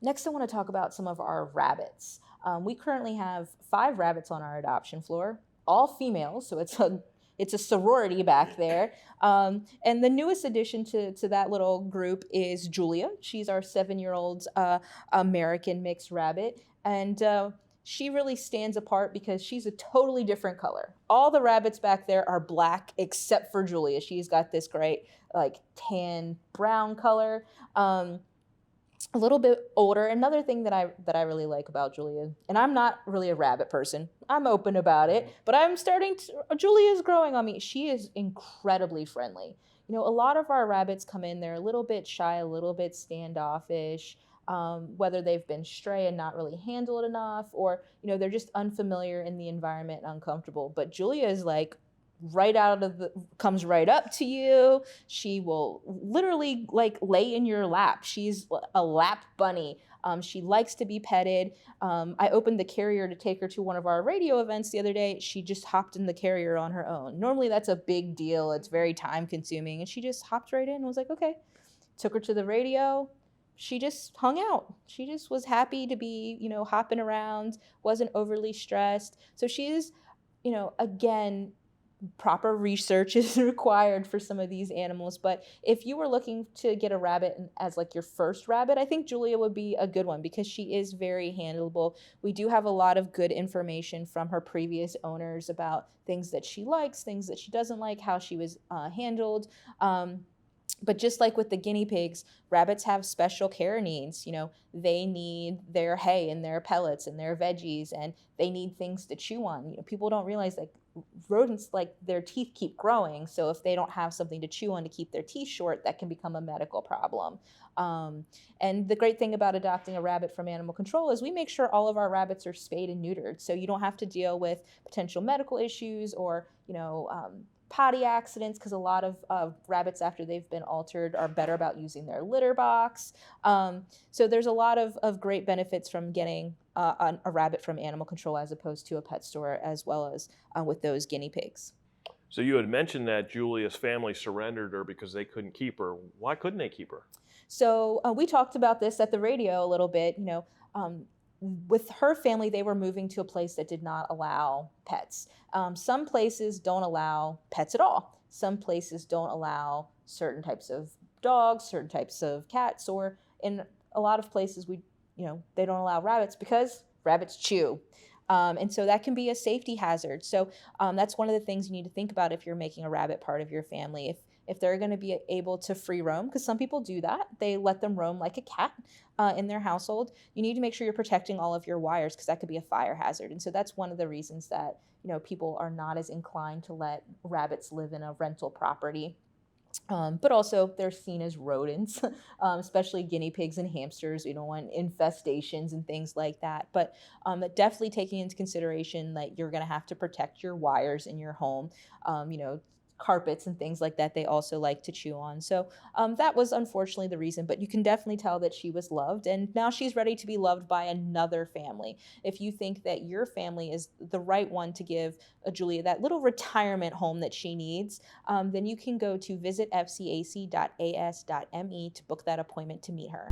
Next, I want to talk about some of our rabbits. We currently have 5 rabbits on our adoption floor, all females, so it's a sorority back there. And the newest addition to that little group is Julia. She's our 7-year-old American mixed rabbit, and she really stands apart because she's a totally different color. All the rabbits back there are black except for Julia. She's got this great like tan brown color. A little bit older. Another thing that I really like about Julia, and I'm not really a rabbit person. I'm open about it, but Julia's growing on me. She is incredibly friendly. A lot of our rabbits come in, they're a little bit shy, a little bit standoffish. Whether they've been stray and not really handled enough, or they're just unfamiliar in the environment and uncomfortable. But Julia is like comes right up to you. She will literally like lay in your lap. She's a lap bunny. She likes to be petted. I opened the carrier to take her to one of our radio events the other day. She just hopped in the carrier on her own. Normally that's a big deal. It's very time consuming. And she just hopped right in and was like, okay. Took her to the radio. She just hung out. She just was happy to be, hopping around, wasn't overly stressed. So she's, again, proper research is required for some of these animals. But if you were looking to get a rabbit as like your first rabbit, I think Julia would be a good one because she is very handleable. We do have a lot of good information from her previous owners about things that she likes, things that she doesn't like, how she was handled. But just like with the guinea pigs, rabbits have special care needs. They need their hay and their pellets and their veggies, and they need things to chew on. People don't realize like rodents, like their teeth keep growing. So if they don't have something to chew on to keep their teeth short, that can become a medical problem. And the great thing about adopting a rabbit from animal control is we make sure all of our rabbits are spayed and neutered. So you don't have to deal with potential medical issues or, potty accidents, because a lot of rabbits after they've been altered are better about using their litter box. So there's a lot of great benefits from getting a rabbit from animal control as opposed to a pet store, as well as with those guinea pigs. So you had mentioned that Julia's family surrendered her because they couldn't keep her. Why couldn't they keep her? So we talked about this at the radio a little bit. With her family, they were moving to a place that did not allow pets. Some places don't allow pets at all. Some places don't allow certain types of dogs, certain types of cats, or in a lot of places they don't allow rabbits because rabbits chew. And so that can be a safety hazard. So that's one of the things you need to think about if you're making a rabbit part of your family. If they're going to be able to free roam, because some people do that, they let them roam like a cat in their household. You need to make sure you're protecting all of your wires because that could be a fire hazard. And so that's one of the reasons that people are not as inclined to let rabbits live in a rental property. But also they're seen as rodents, especially guinea pigs and hamsters. We don't want infestations and things like that. But definitely taking into consideration that you're going to have to protect your wires in your home. Carpets and things like that, they also like to chew on. So that was unfortunately the reason, but you can definitely tell that she was loved, and now she's ready to be loved by another family. If you think that your family is the right one to give Julia that little retirement home that she needs, then you can go to visitfcac.as.me to book that appointment to meet her.